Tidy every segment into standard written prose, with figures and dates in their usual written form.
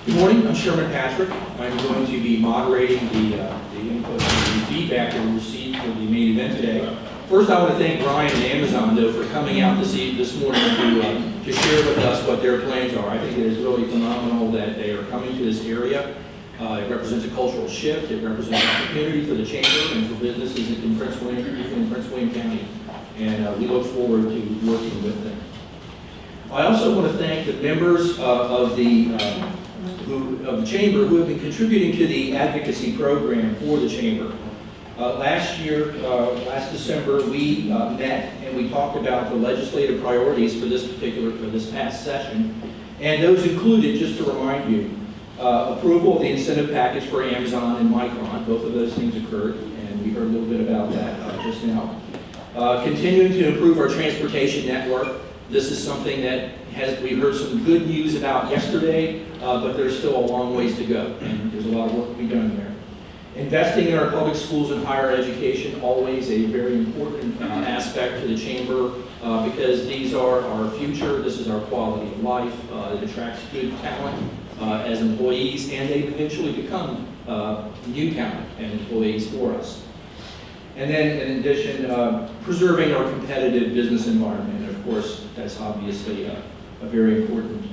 Good morning, I'm Sherman Patrick. I'm going to be moderating the input and the feedback that we received for the main event today. First, I want to thank Brian and Amazon, though, for coming out this morning to share with us what their plans are. I think it is really phenomenal that they are coming to this area. It represents a cultural shift. It represents an opportunity for the chamber and for businesses in Prince William County. And we look forward to working with them. I also want to thank the members of the chamber who have been contributing to the advocacy program for the chamber. Last December, we met and we talked about the legislative priorities for this past session, and those included, just to remind you, approval of the incentive package for Amazon and Micron. Both of those things occurred, and we heard a little bit about that just now. Continuing to improve our transportation network. This is something that we heard some good news about yesterday, but there's still a long ways to go, and there's a lot of work to be done there. Investing in our public schools and higher education, always a very important aspect to the chamber, because these are our future. This is our quality of life. It attracts good talent as employees, and they eventually become new talent and employees for us. And then, in addition, preserving our competitive business environment. And of course, that's obviously a very important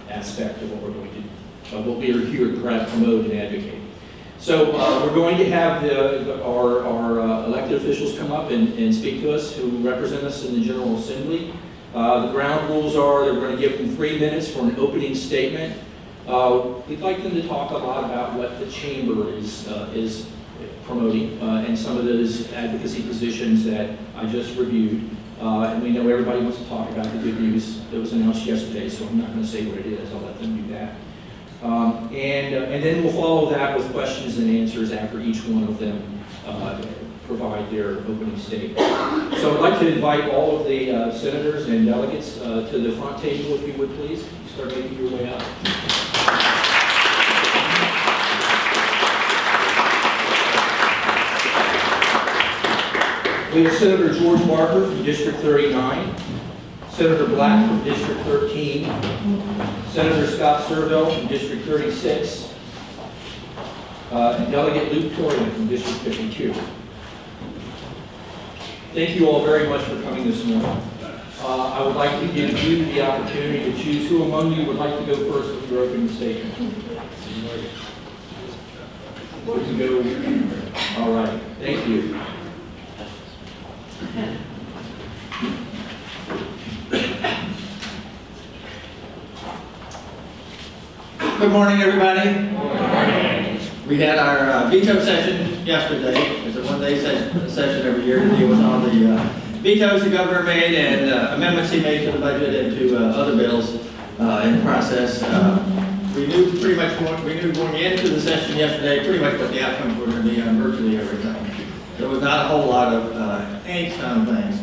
aspect of what we're going to, what we are here to promote and advocate. So we're going to have our elected officials come up and speak to us, who represent us in the General Assembly. The ground rules are that we're going to give them 3 minutes for an opening statement. We'd like them to talk a lot about what the chamber is promoting and some of those advocacy positions that I just reviewed. And we know everybody wants to talk about the good news that was announced yesterday, so I'm not going to say what it is. I'll let them do that. And then we'll follow that with questions and answers after each one of them provide their opening statement. So I'd like to invite all of the senators and delegates to the front table, if you would please. Start making your way up. We have Senator George Barker from District 39, Senator Black from District 13, Senator Scott Surovell from District 36, and Delegate Luke Torian from District 52. Thank you all very much for coming this morning. I would like to give you the opportunity to choose who among you would like to go first with your opening statement. We can go. All right. Thank you. Good morning, everybody. Good morning. We had our veto session yesterday. It's a one-day session every year to deal with all the vetoes the governor made and amendments he made to the budget and to other bills in process. We knew going into the session yesterday pretty much what the outcomes were going to be on virtually everything. There was not a whole lot of angst on things.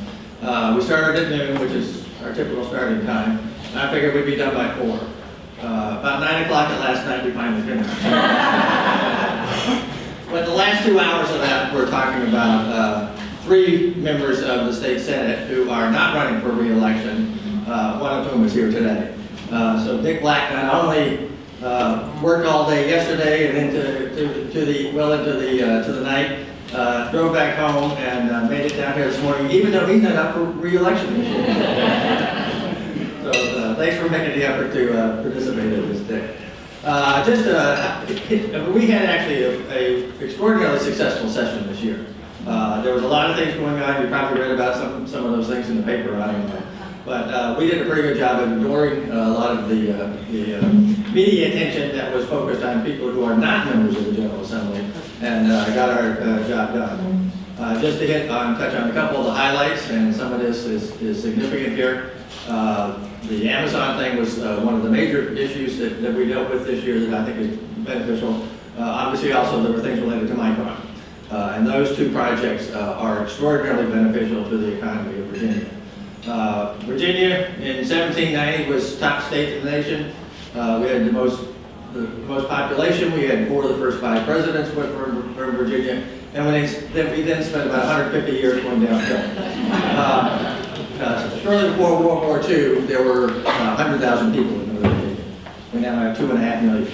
We started at noon, which is our typical starting time. And I figured we'd be done by 4. About 9 o'clock at last night, we finally finished. But the last 2 hours of that, we're talking about 3 members of the state senate who are not running for re-election, one of whom is here today. So Dick Black not only worked all day yesterday and into the night, drove back home and made it down here this morning, even though he's not up for re-election this year. So thanks for making the effort to participate in this day. We had actually a extraordinarily successful session this year. There was a lot of things going on. You probably read about some of those things in the paper, I don't know. But we did a pretty good job of ignoring a lot of the media attention that was focused on people who are not members of the General Assembly, and got our job done. Just to touch on a couple of the highlights, and some of this is significant here. The Amazon thing was one of the major issues that we dealt with this year that I think is beneficial. Obviously, also there were things related to Micron. And those 2 projects are extraordinarily beneficial to the economy of Virginia. Virginia in 1790 was top state in the nation. We had the most population. We had 4 of the first 5 presidents went from Virginia. And we then spent about 150 years going downhill. Shortly before World War II, there were 100,000 people in Northern Virginia. We now have 2.5 million.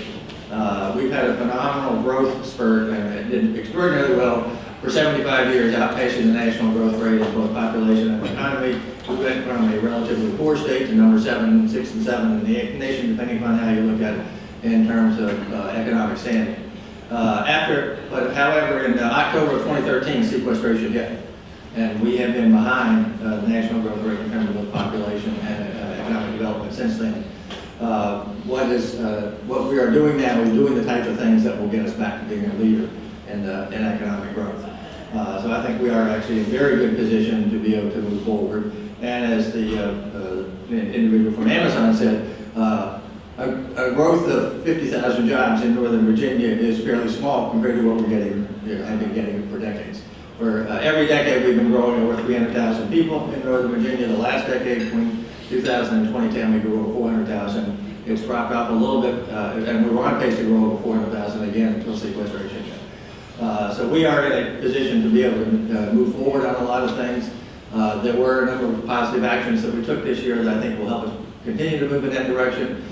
We've had a phenomenal growth spurt, and it did extraordinarily well for 75 years, outpacing the national growth rate of both population and economy. We went from a relatively poor state to number 7, 6, and 7 in the nation, depending upon how you look at it in terms of economic standing. However, in October of 2013, sequestration hit, and we have been behind the national growth rate in terms of both population and economic development since then. What we are doing now is doing the types of things that will get us back to being a leader in economic growth. So I think we are actually in a very good position to be able to move forward. And as the individual from Amazon said, a growth of 50,000 jobs in Northern Virginia is fairly small compared to what we're getting, have been getting for decades. For every decade, we've been growing over 300,000 people in Northern Virginia. The last decade, between 2000 and 2010, we grew over 400,000. It's dropped off a little bit, and we were on pace to grow over 400,000 again until sequestration. So we are in a position to be able to move forward on a lot of things. There were a number of positive actions that we took this year that I think will help us continue to move in that direction.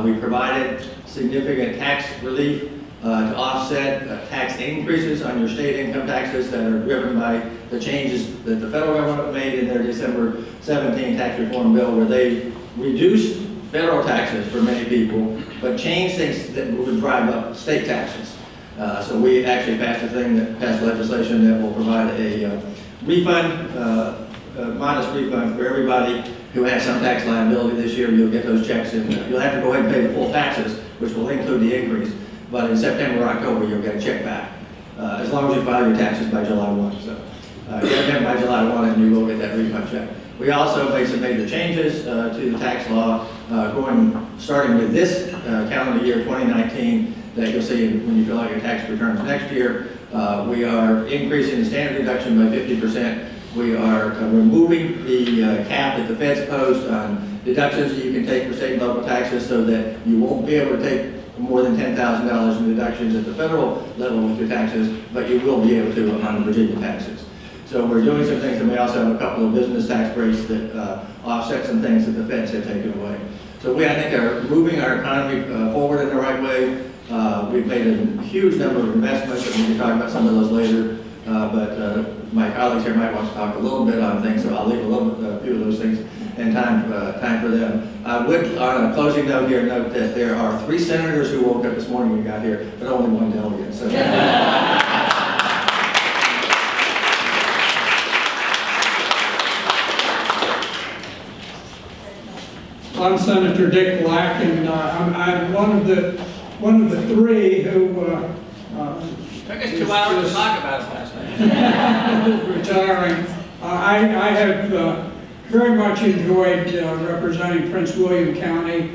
We provided significant tax relief to offset tax increases on your state income taxes that are driven by the changes that the federal government made in their December 17 tax reform bill, where they reduced federal taxes for many people, but changed things that would drive up state taxes. So we actually passed legislation that will provide a refund, a modest refund for everybody who has some tax liability this year. You'll get those checks, and you'll have to go ahead and pay the full taxes, which will include the increase. But in September or October, you'll get a check back, as long as you file your taxes by July 1. So get them by July 1, and you will get that refund check. We also made some major changes to the tax law, starting with this calendar year, 2019, that you'll see when you fill out your tax returns next year. We are increasing the standard deduction by 50%. We are removing the cap that the feds posed on deductions that you can take for state and local taxes, so that you won't be able to take more than $10,000 in deductions at the federal level with your taxes, but you will be able to on the Virginia taxes. So we're doing some things, and we also have a couple of business tax breaks that offset some things that the feds have taken away. So we, I think, are moving our economy forward in the right way. We've made a huge number of investments, and we can talk about some of those later. But my colleagues here might want to talk a little bit on things, so I'll leave a few of those things in time for them. I would, on a closing note here, note that there are 3 senators who woke up this morning and got here, but only 1 delegate. So. I'm Senator Dick Black, and I'm one of the 3 who took us 2 hours to talk about it last night. Retiring. I have very much enjoyed representing Prince William County.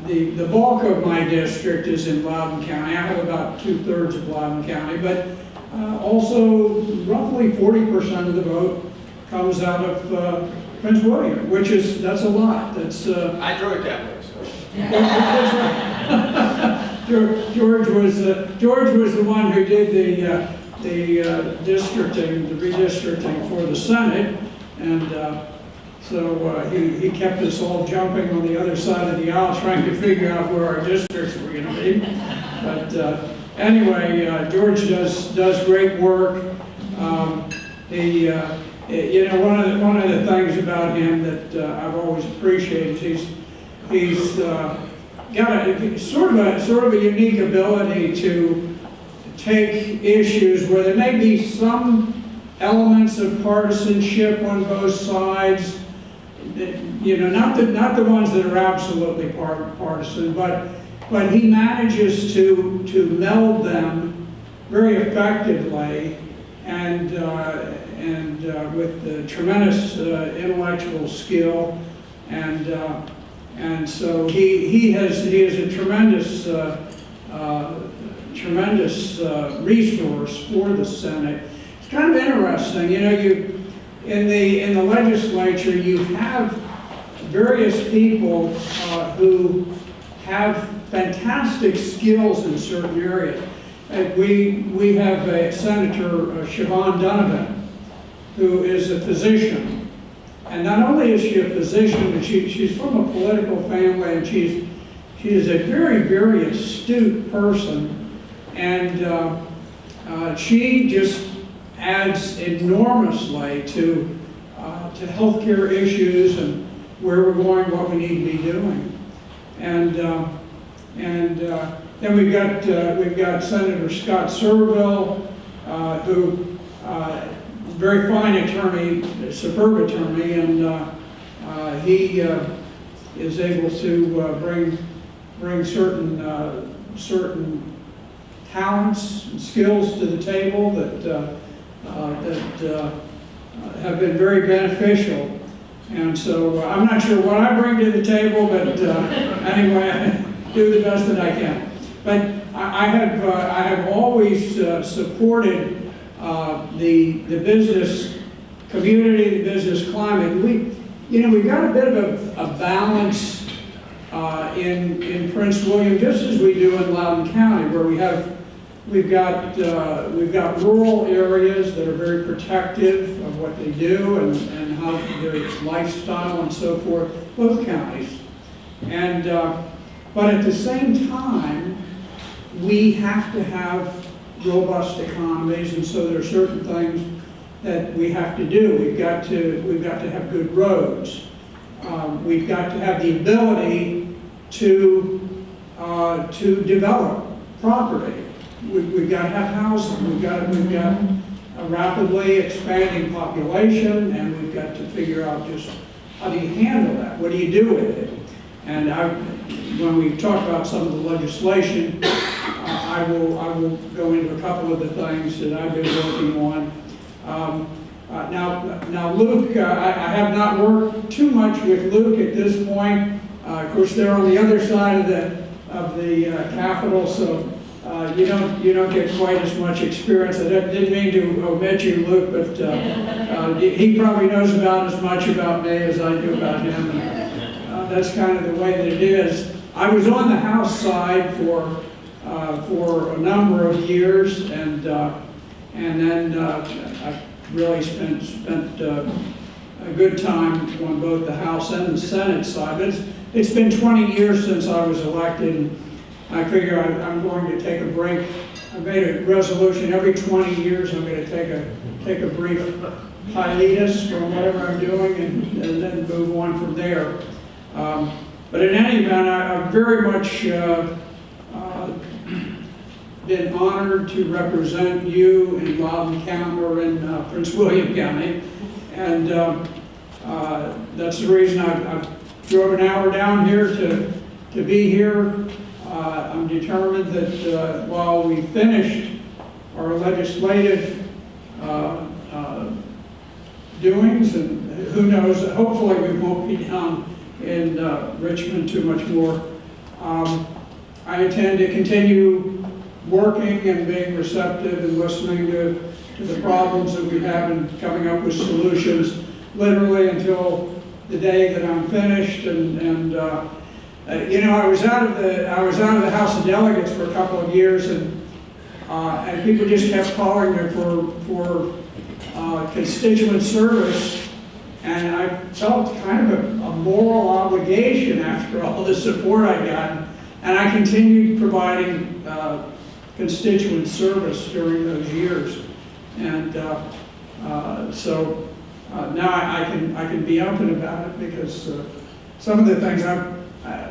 The bulk of my district is in Loudoun County. I have about 2/3 of Loudoun County, but also roughly 40% of the vote comes out of Prince William, that's a lot. I drove it that way, so. George was the one who did the districting, the redistricting for the Senate, and so he kept us all jumping on the other side of the aisle trying to figure out where our districts were going to be. But anyway, George does great work. One of the things about him that I've always appreciated is he's got a sort of a unique ability to take issues where there may be some elements of partisanship on both sides. Not the ones that are absolutely partisan, but he manages to meld them very effectively, and with the tremendous intellectual skill, and so he is a tremendous resource for the Senate. It's kind of interesting, in the legislature you have various people who have fantastic skills in certain areas. We have Senator Siobhan Donovan, who is a physician. And not only is she a physician, but she's from a political family, and She is a very, very astute person, and she just adds enormously to healthcare issues and where we're going, what we need to be doing. And then we've got Senator Scott Surovell, who very fine attorney, superb attorney, and he is able to bring certain talents and skills to the table that have been very beneficial. And so I'm not sure what I bring to the table, but anyway, I do the best that I can. But I have always supported the business community, the business climate. We've got a bit of a balance in Prince William, just as we do in Loudoun County, where we've got rural areas that are very protective of what they do and how their lifestyle and so forth, both counties. And but at the same time, we have to have robust economies, and so there are certain things that we have to do. We've got to have good roads. We've got to have the ability to develop property. We've got to have housing. We've got a rapidly expanding population, and we've got to figure out just how do you handle that? What do you do with it? And when we talk about some of the legislation, I will go into a couple of the things that I've been working on. Now Luke, I have not worked too much with Luke at this point. Of course, they're on the other side of the Capitol, so you don't get quite as much experience. I didn't mean to omit you, Luke, but he probably knows about as much about me as I do about him. That's kind of the way that it is. I was on the House side for a number of years, and then I really spent a good time on both the House and the Senate side. But it's been 20 years since I was elected, and I figure I'm going to take a break. I made a resolution every 20 years I'm going to take a brief hiatus from whatever I'm doing and then move on from there. But in any event, I've very much been honored to represent you in Loudoun County or in Prince William County, and that's the reason I've drove an hour down here to be here. I'm determined that while we finished our legislative doings, and who knows, hopefully we won't be down in Richmond too much more, I intend to continue working and being receptive and listening to the problems that we have and coming up with solutions, literally until the day that I'm finished. And I was out of the House of Delegates for a couple of years, and people just kept calling me for constituent service, and I felt kind of a moral obligation after all the support I got, and I continued providing constituent service during those years, and so now I can be open about it, because some of the things I've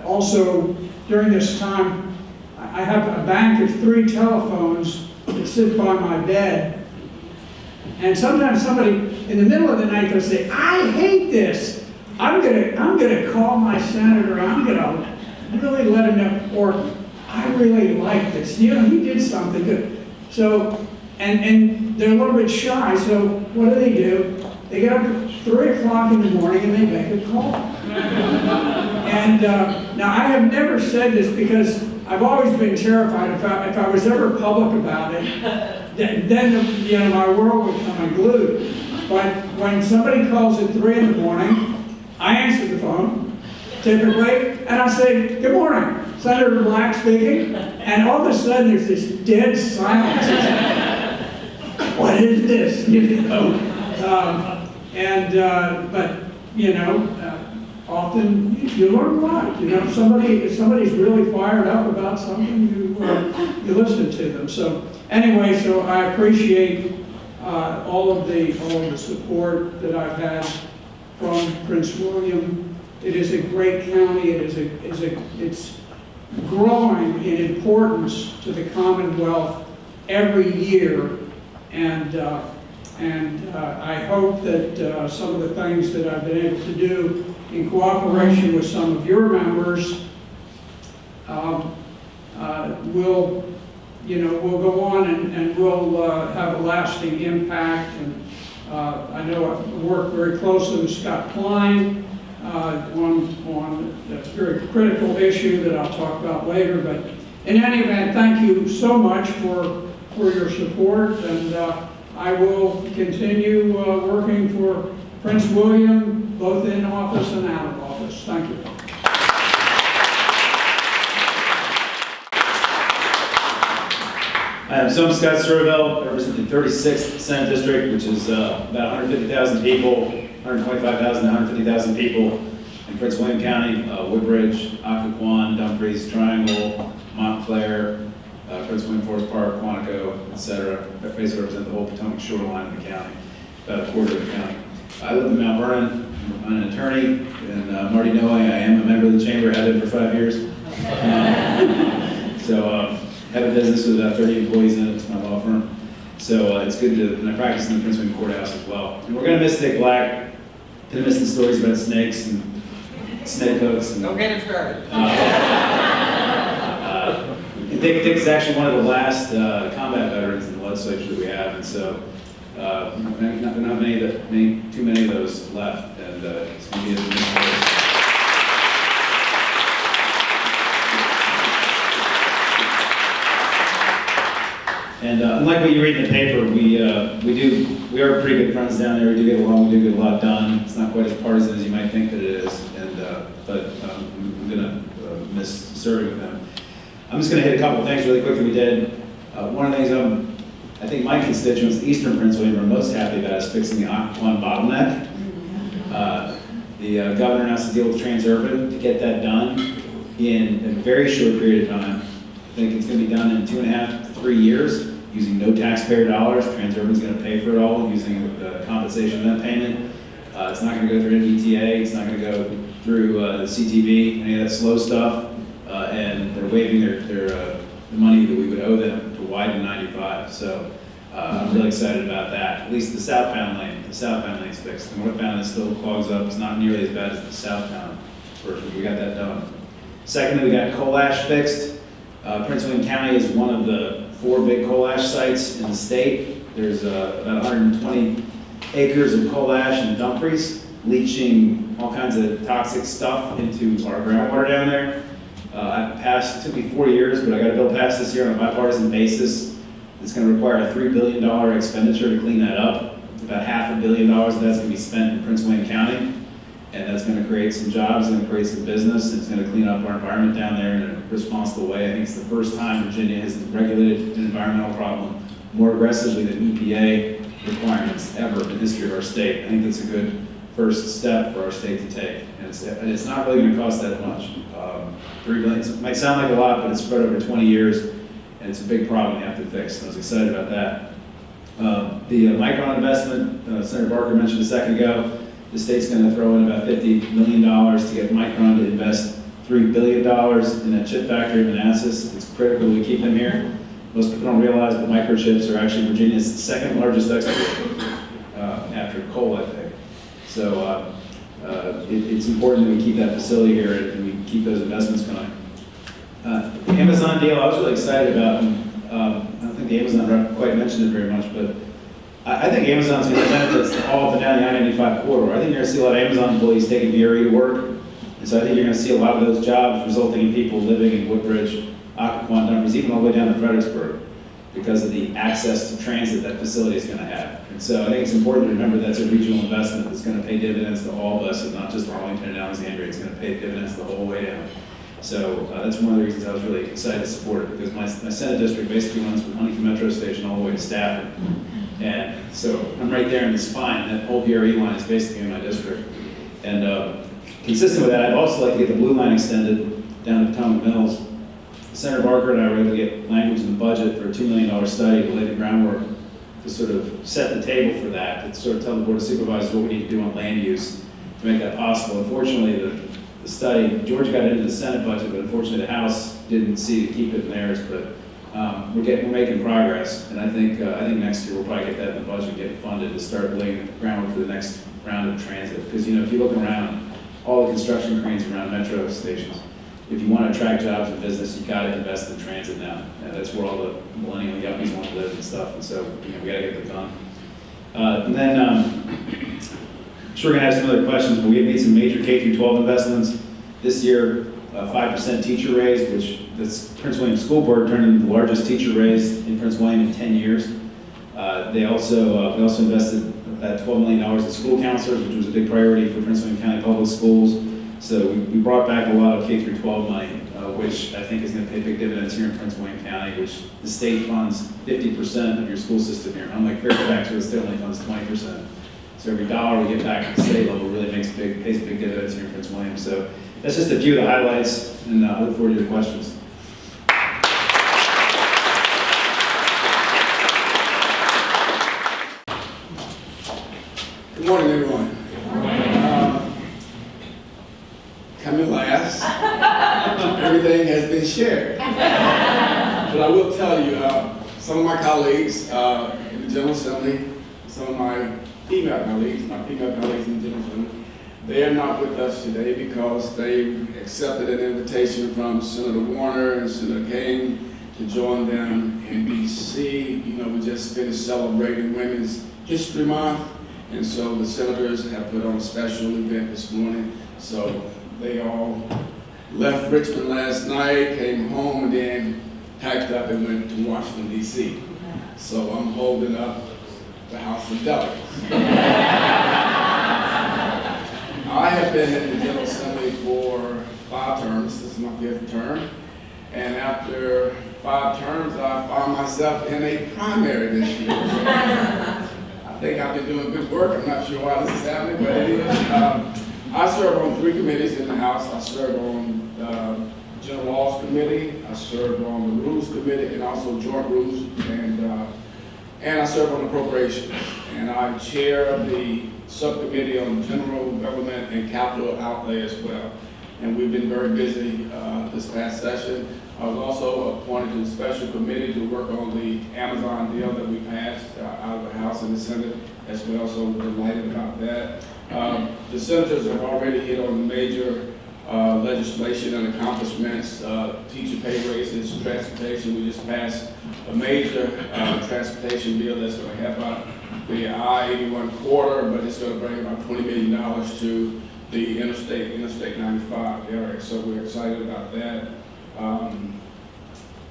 also during this time, I have a bank of 3 telephones that sit by my bed, and sometimes somebody in the middle of the night will say, "I hate this. I'm gonna call my senator. I'm gonna really let him know," or "I really like this. He did something good." So, and they're a little bit shy. So what do? They get up at 3 o'clock in the morning and they make a call. And now I have never said this because I've always been terrified if I was ever public about it, then my world would come unglued. But when somebody calls at 3 in the morning, I answer the phone, typically, and I say, "Good morning, Senator Black speaking," and all of a sudden there's this dead silence. What is this? But often you learn a lot. You know, if somebody's really fired up about something, you listen to them. So anyway, so I appreciate all of the support that I've had from Prince William. It is a great county. It's growing in importance to the Commonwealth every year, and I hope that some of the things that I've been able to do in cooperation with some of your members will go on and will have a lasting impact. And I know I've worked very closely with Scott Klein on a very critical issue that I'll talk about later. But in any event, thank you so much for your support, and I will continue working for Prince William, both in office and out of office. Thank you. I'm Scott Surovell, representing the 36th Senate District, which is about 150,000 people, 125,000 to 150,000 people in Prince William County, Woodbridge, Occoquan, Dumfries, Triangle, Montclair, Prince William Forest Park, Quantico, etc. I basically represent the whole Potomac shoreline of the county, about a quarter of the county. I live in Mount Vernon. I'm an attorney, and Marty Noe, I am a member of the chamber, have been for 5 years. I have a business with about 30 employees in it. It's my law firm. So it's good to, and I practice in the Prince William Courthouse as well. And we're going to miss Dick Black. Going to miss the stories about snakes and snake hooks. And, don't get him started. Dick is actually one of the last combat veterans in the legislature that we have, and so not too many of those left, and it's going to be a missed. And unlike what you read in the paper, we are pretty good friends down there. We do get along. We do get a lot done. It's not quite as partisan as you might think that it is, but I'm going to miss serving with them. I'm just going to hit a couple of things really quickly we did. One of the things I think my constituents, the Eastern Prince William, are most happy about is fixing the Occoquan bottleneck. The governor has to deal with Transurban to get that done in a very short period of time. I think it's going to be done in 2.5 to 3 years using no taxpayer dollars. Transurban's going to pay for it all using the compensation event payment. It's not going to go through NVTA. It's not going to go through the CTV, any of that slow stuff. And they're waiving the money that we would owe them to widen 95. So I'm really excited about that. At least the southbound lane. The southbound lane's fixed. The northbound is still clogs up. It's not nearly as bad as the southbound version. We got that done. Secondly, we got coal ash fixed. Prince William County is one of the 4 big coal ash sites in the state. There's about 120 acres of coal ash in Dumfries, leaching all kinds of toxic stuff into our groundwater down there. It took me 4 years, but I got a bill passed this year on a bipartisan basis. It's going to require a $3 billion expenditure to clean that up. About $500 million of that's going to be spent in Prince William County. And that's going to create some jobs, it's going to create some business, it's going to clean up our environment down there in a responsible way. I think it's the first time Virginia has regulated an environmental problem more aggressively than EPA requirements ever in the history of our state. I think that's a good first step for our state to take. And it's not really going to cost that much. $3 billion, it might sound like a lot, but it's spread over 20 years, and it's a big problem you have to fix. And I was excited about that. The Micron investment, Senator Barker mentioned a second ago, the state's going to throw in about $50 million to get Micron to invest $3 billion in a chip factory in Manassas. It's critical we keep them here. Most people don't realize, but microchips are actually Virginia's second largest export after coal, I think. So it's important that we keep that facility here and we keep those investments going. The Amazon deal, I was really excited about. I don't think the Amazon rep quite mentioned it very much, but I think Amazon's going to benefit all up and down the I-95 corridor. I think you're going to see a lot of Amazon employees taking VRE to work. And so I think you're going to see a lot of those jobs resulting in people living in Woodbridge, Occoquan, Dumfries, even all the way down to Fredericksburg, because of the access to transit that facility is going to have. And so I think it's important to remember that's a regional investment that's going to pay dividends to all of us, and not just Arlington and Alexandria. It's going to pay dividends the whole way down. So that's one of the reasons I was really excited to support it, because my Senate district basically runs from Huntington Metro Station all the way to Stafford. And so I'm right there in the spine. That whole VRE line is basically in my district. And consistent with that, I'd also like to get the blue line extended down to Potomac Mills. Senator Barker and I were able to get language in the budget for a $2 million study to lay the groundwork to sort of set the table for that, to sort of tell the Board of Supervisors what we need to do on land use to make that possible. Unfortunately, the study, Georgia got into the Senate budget, but unfortunately the House didn't see to keep it in theirs, but we're making progress, and I think next year we'll probably get that in the budget and get it funded to start laying the groundwork for the next round of transit. Because if you look around, all the construction cranes around metro stations, if you want to attract jobs and business, you've got to invest in transit now. And that's where all the millennial yuppies want to live and stuff, and so we got to get that done. And then, I'm sure we're going to have some other questions, but we have made some major K-12 investments. This year, 5% teacher raise, which this Prince William School Board turned into the largest teacher raise in Prince William in 10 years. We also invested about $12 million in school counselors, which was a big priority for Prince William County Public Schools. So we brought back a lot of K-12 money, which I think is going to pay big dividends here in Prince William County, which the state funds 50% of your school system here. Unlike Fairfax, where the state only funds 20%. So every dollar we get back at the state level really pays big dividends here in Prince William. So that's just a few of the highlights, and I look forward to your questions. Good morning, everyone. Coming last, everything has been shared. But I will tell you, some of my colleagues in the General Assembly, some of my female colleagues in the General Assembly, they are not with us today because they accepted an invitation from Senator Warner and Senator Kane to join them in D.C. We just finished celebrating Women's History Month, and so the senators have put on a special event this morning. So they all left Richmond last night, came home, and then packed up and went to Washington, D.C. So I'm holding up the House of Delegates. I have been in the General Assembly for 5 terms. This is my 5th term. And after 5 terms, I found myself in a primary this year. I think I've been doing good work. I'm not sure why this is happening, but it is. I serve on 3 committees in the House. I serve on the General Laws Committee, I serve on the Rules Committee, and also Joint Rules, and I serve on Appropriations. And I chair the subcommittee on general government and capital outlay as well. And we've been very busy this past session. I was also appointed to the special committee to work on the Amazon deal that we passed out of the House and the Senate as well, so we're delighted about that. The senators have already hit on major legislation and accomplishments, teacher pay raises, transportation. We just passed a major transportation bill that's going to help out the I-81 corridor, but it's going to bring about $20 million to the Interstate 95 area. So we're excited about that.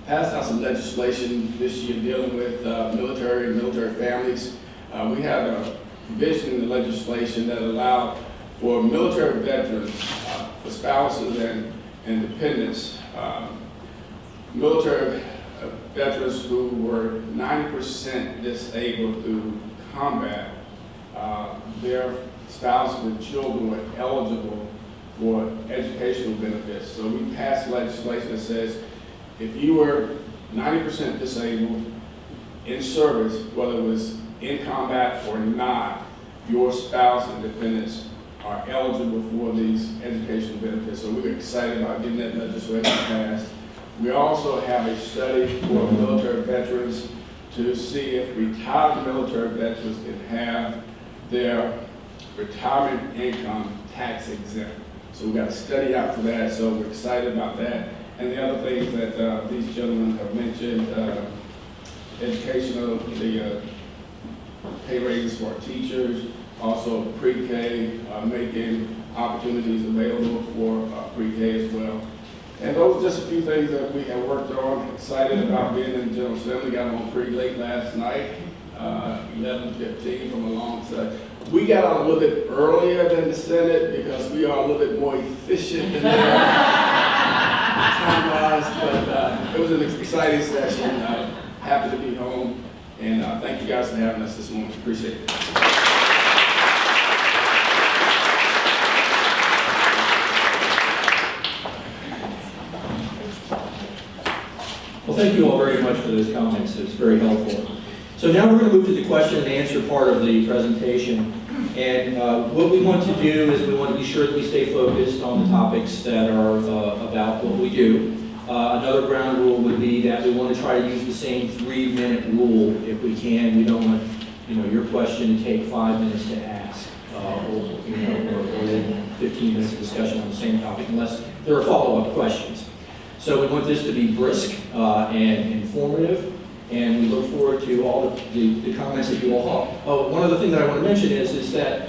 Passed out some legislation this year dealing with military and military families. We had a provision in the legislation that allowed for military veterans, for spouses and dependents, military veterans who were 90% disabled through combat, their spouses and children were eligible for educational benefits. So we passed legislation that says if you were 90% disabled in service, whether it was in combat or not, your spouse and dependents are eligible for these educational benefits. So we're excited about getting that legislation passed. We also have a study for military veterans to see if retired military veterans can have their retirement income tax exempt. So we've got a study out for that, so we're excited about that. And the other things that these gentlemen have mentioned, educational, the pay raises for our teachers, also pre-K, making opportunities available for pre-K as well. And those are just a few things that we have worked on. Excited about being in the General Assembly. Got home pretty late last night, 11:15 from a long set. We got out a little bit earlier than the Senate because we are a little bit more efficient than they are time-wise, but it was an exciting session. Happy to be home, and thank you guys for having us this morning. Appreciate it. Well, thank you all very much for those comments. It's very helpful. So now we're going to move to the question and answer part of the presentation. And what we want to do is we want to be sure that we stay focused on the topics that are about what we do. Another ground rule would be that we want to try to use the same 3-minute rule if we can. We don't want your question to take 5 minutes to ask, or then 15 minutes of discussion on the same topic, unless there are follow-up questions. So we want this to be brisk and informative, and we look forward to all of the comments that you all have. Oh, one other thing that I want to mention is that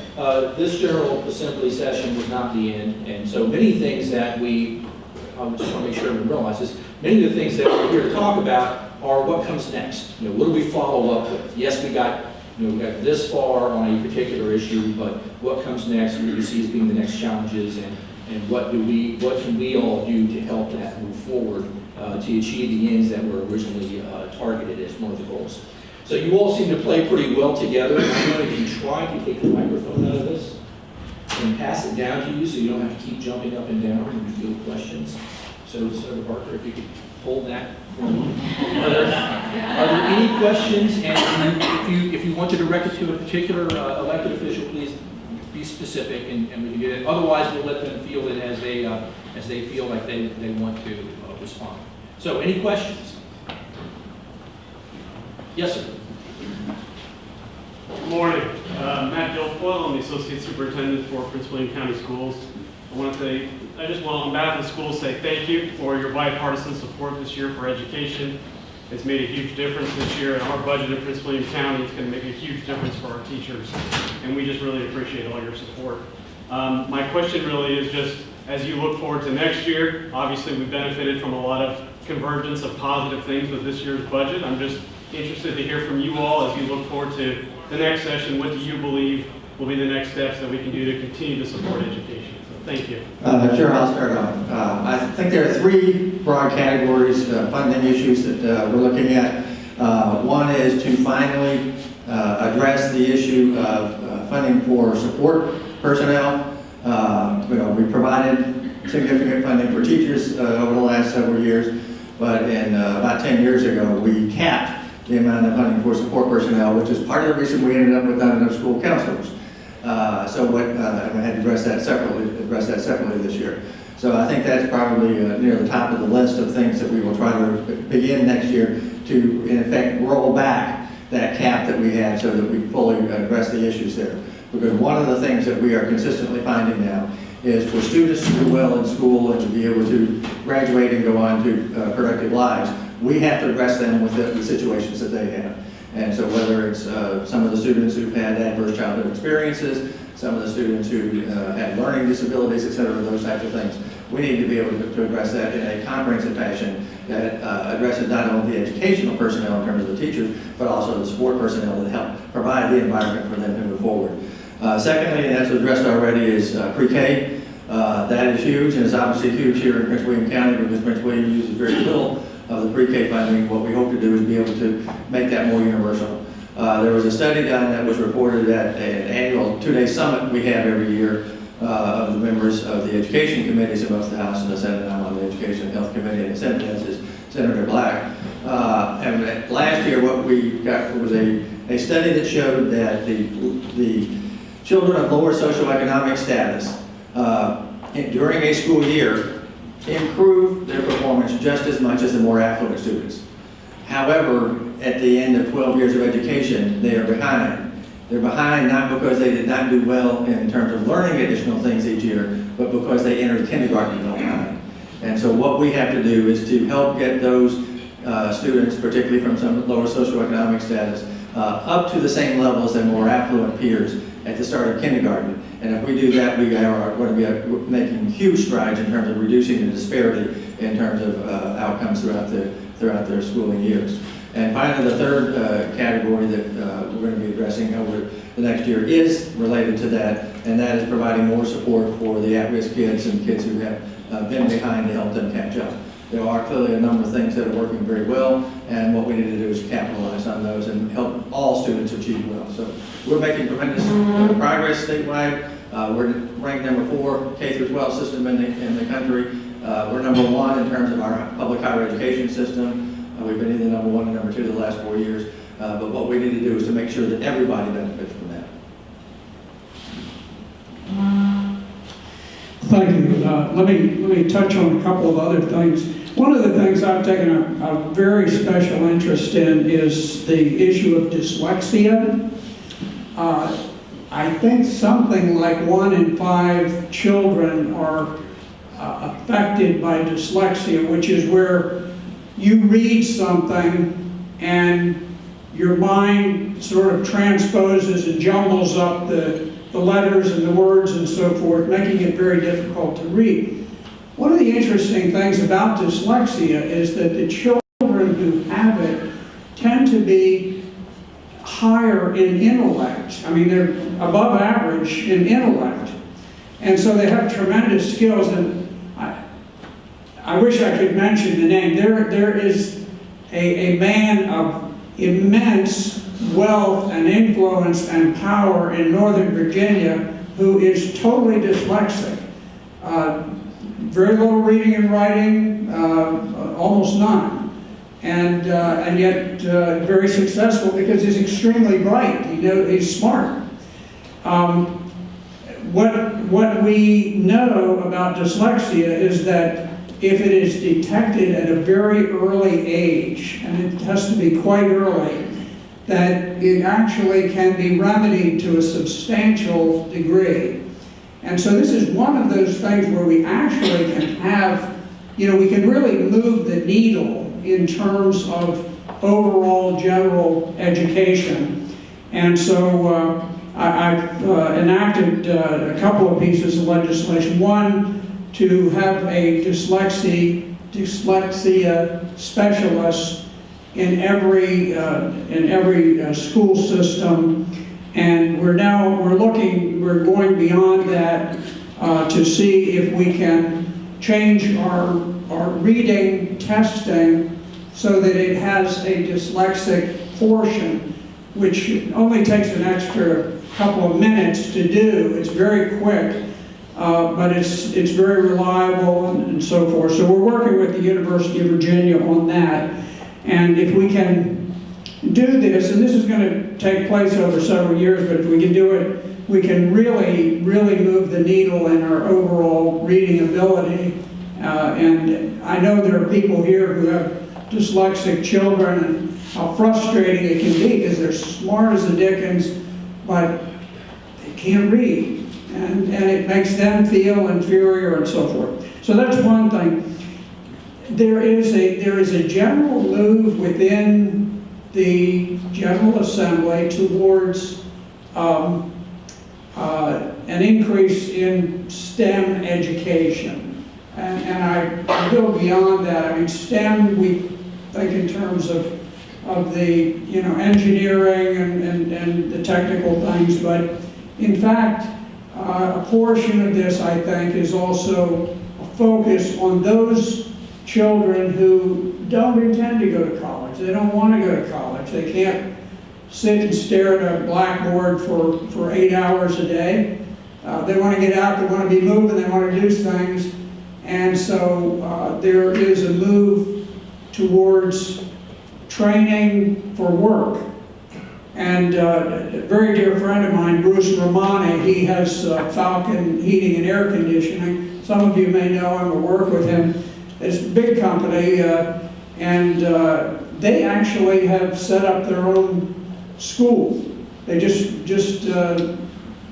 this General Assembly session was not the end, and so many things that I just want to make sure everyone realizes, many of the things that we're here to talk about are what comes next. What do we follow up with? Yes, we got this far on a particular issue, but what comes next? What do we see as being the next challenges, and what can we all do to help that move forward to achieve the ends that were originally targeted as one of the goals. So you all seem to play pretty well together. I'm going to try to take the microphone out of this and pass it down to you so you don't have to keep jumping up and down when you field questions. So Senator Barker, if you could hold that for me. Are there any questions? And if you want to direct it to a particular elected official, please be specific and we can get it. Otherwise, we'll let them field it as they feel like they want to respond. So any questions? Yes, sir. Good morning. Matt Guilfoyle. I'm the Associate Superintendent for Prince William County Schools. I just want on behalf of the schools say thank you for your bipartisan support this year for education. It's made a huge difference this year in our budget in Prince William County. It's going to make a huge difference for our teachers, and we just really appreciate all your support. My question really is just, as you look forward to next year, obviously we benefited from a lot of convergence of positive things with this year's budget. I'm just interested to hear from you all as you look forward to the next session. What do you believe will be the next steps that we can do to continue to support education? So thank you. Sure, I'll start off. I think there are 3 broad categories of funding issues that we're looking at. One is to finally address the issue of funding for support personnel. We provided significant funding for teachers over the last several years, but about 10 years ago, we capped the amount of funding for support personnel, which is part of the reason we ended up with not enough school counselors. And we had to address that separately this year. So I think that's probably near the top of the list of things that we will try to begin next year to, in effect, roll back that cap that we had so that we fully address the issues there. Because one of the things that we are consistently finding now is for students to do well in school and to be able to graduate and go on to productive lives, we have to address them with the situations that they have. And so whether it's some of the students who've had adverse childhood experiences, some of the students who have learning disabilities, et cetera, those types of things, we need to be able to address that in a comprehensive fashion that addresses not only the educational personnel in terms of the teachers, but also the support personnel that help provide the environment for them to move forward. Secondly, and that's addressed already, is pre-K. That is huge, and it's obviously huge here in Prince William County because Prince William uses very little of the pre-K funding. What we hope to do is be able to make that more universal. There was a study done that was reported at an annual 2-day summit we have every year of the members of the education committees in both the House and the Senate. I'm on the Education and Health Committee, and the Senate is Senator Black. And last year what we got was a study that showed that the children of lower socioeconomic status during a school year improve their performance just as much as the more affluent students. However, at the end of 12 years of education, they are behind. They're behind not because they did not do well in terms of learning additional things each year, but because they entered kindergarten behind. And so what we have to do is to help get those students, particularly from some lower socioeconomic status, up to the same level as their more affluent peers at the start of kindergarten. And if we do that, we are going to be making huge strides in terms of reducing the disparity in terms of outcomes throughout their schooling years. And finally, the third category that we're going to be addressing over the next year is related to that, and that is providing more support for the at-risk kids and kids who have been behind to help them catch up. There are clearly a number of things that are working very well, and what we need to do is capitalize on those and help all students achieve well. So we're making tremendous progress statewide. We're ranked number 4 K-12 system in the country. We're number 1 in terms of our public higher education system. We've been either number 1 or number 2 the last 4 years. But what we need to do is to make sure that everybody benefits from that. Thank you. Let me touch on a couple of other things. One of the things I've taken a very special interest in is the issue of dyslexia. I think something like 1 in 5 children are affected by dyslexia, which is where you read something and your mind sort of transposes and jumbles up the letters and the words and so forth, making it very difficult to read. One of the interesting things about dyslexia is that the children who have it tend to be higher in intellect. I mean, they're above average in intellect. And so they have tremendous skills. And I wish I could mention the name. There is a man of immense wealth and influence and power in Northern Virginia who is totally dyslexic. Very little reading and writing, almost none. And yet very successful because he's extremely bright. He's smart. What we know about dyslexia is that if it is detected at a very early age, and it has to be quite early, that it actually can be remedied to a substantial degree. And so this is one of those things where we actually can have, we can really move the needle in terms of overall general education. And so I've enacted a couple of pieces of legislation. One, to have a dyslexia specialist in every school system, and we're going beyond that to see if we can change our reading testing so that it has a dyslexic portion, which only takes an extra couple of minutes to do. It's very quick. But it's very reliable and so forth. So we're working with the University of Virginia on that. And if we can do this, and this is going to take place over several years, but if we can do it, we can really, really move the needle in our overall reading ability. And I know there are people here who have dyslexic children and how frustrating it can be because they're smart as the dickens, but they can't read. And it makes them feel inferior and so forth. So that's one thing. There is a general move within the General Assembly towards an increase in STEM education. And I go beyond that. I mean, STEM, we think in terms of the engineering and the technical things, but in fact, a portion of this, I think, is also a focus on those children who don't intend to go to college. They don't want to go to college. They can't sit and stare at a blackboard for 8 hours a day. They want to get out, they want to be moving, they want to do things. And so there is a move towards training for work. And a very dear friend of mine, Bruce Romani, he has Falcon Heating and Air Conditioning. Some of you may know him or work with him. It's a big company, and they actually have set up their own school. They just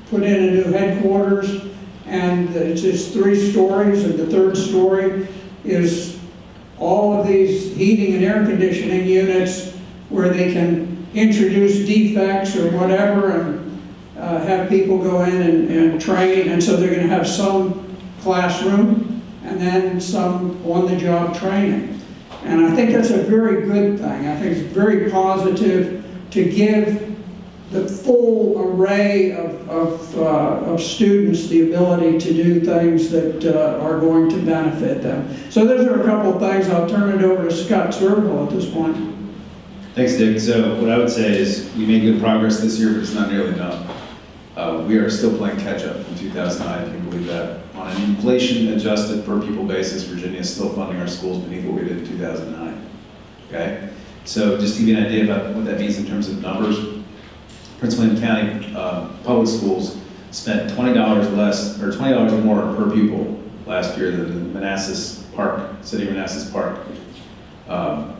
put in a new headquarters, and it's 3 stories, and the 3rd story is all of these heating and air conditioning units where they can introduce defects or whatever and have people go in and train. And so they're going to have some classroom and then some on-the-job training. And I think that's a very good thing. I think it's very positive to give the full array of students the ability to do things that are going to benefit them. So those are a couple of things. I'll turn it over to Scott Surovell at this point. Thanks, Dick. So what I would say is we made good progress this year, but it's not nearly enough. We are still playing catch-up from 2009, if you can believe that. On an inflation-adjusted per-pupil basis, Virginia is still funding our schools beneath what we did in 2009. okay? So just to give you an idea about what that means in terms of numbers, Prince William County public schools spent $20 less, or $20 more per pupil last year than Manassas Park, City of Manassas Park,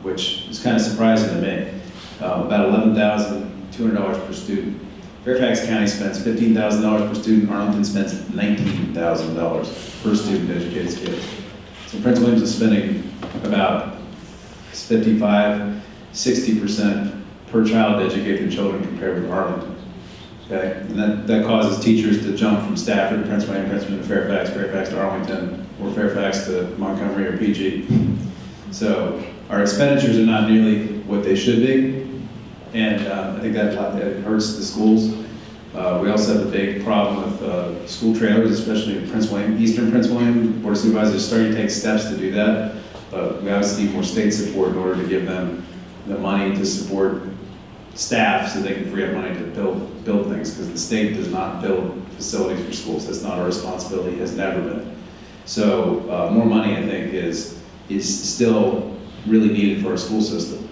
which is kind of surprising to me. About $11,200 per student. Fairfax County spends $15,000 per student. Arlington spends $19,000 per student to educate its kids. So Prince Williams is spending about 55, 60% per child to educate their children compared with Arlington. Okay, and that causes teachers to jump from Stafford to Prince William, Prince William to Fairfax, Fairfax to Arlington, or Fairfax to Montgomery or PG. So our expenditures are not nearly what they should be, and I think that hurts the schools. We also have a big problem with school trailers, especially in Prince William, Eastern Prince William. Board of Supervisors is starting to take steps to do that, but we obviously need more state support in order to give them the money to support staff so they can free up money to build things, because the state does not build facilities for schools. That's not our responsibility, has never been. So more money, I think, is still really needed for our school system.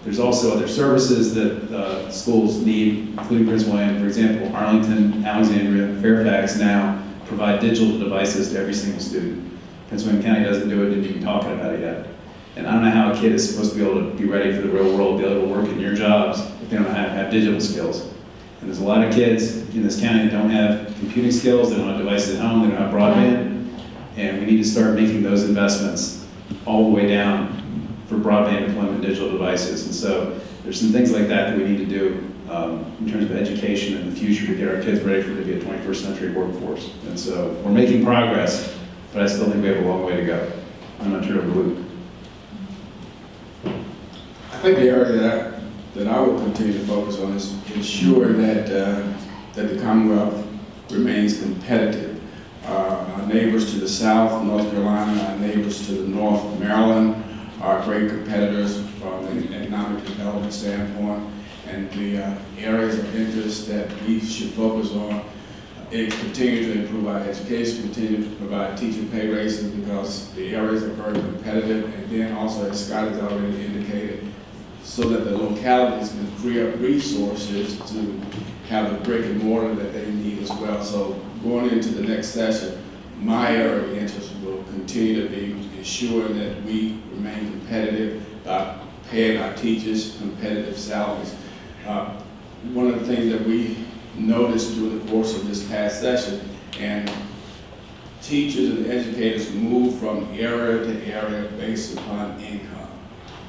There's also other services that schools need, including Prince William. For example, Arlington, Alexandria, Fairfax now provide digital devices to every single student. Prince William County doesn't do it, didn't even talking about it yet. And I don't know how a kid is supposed to be able to be ready for the real world, be able to work in your jobs if they don't have digital skills. And there's a lot of kids in this county that don't have computing skills, they don't have devices at home, they don't have broadband. And we need to start making those investments all the way down for broadband deployment digital devices. And so there's some things like that we need to do in terms of education in the future to get our kids ready for to be a 21st century workforce. And so we're making progress, but I still think we have a long way to go. I'm not sure of the loop. I think the area that I will continue to focus on is ensure that the Commonwealth remains competitive. Our neighbors to the south, North Carolina, our neighbors to the north, Maryland, are great competitors from an economic development standpoint, and the areas of interest that we should focus on is continue to improve our education, continue to provide teacher pay raises, because the areas are very competitive, and then also, as Scott has already indicated, so that the localities can free up resources to have the brick and mortar that they need as well. So going into the next session, my area of interest will continue to be ensuring that we remain competitive by paying our teachers competitive salaries. One of the things that we noticed through the course of this past session, and teachers and educators move from area to area based upon income.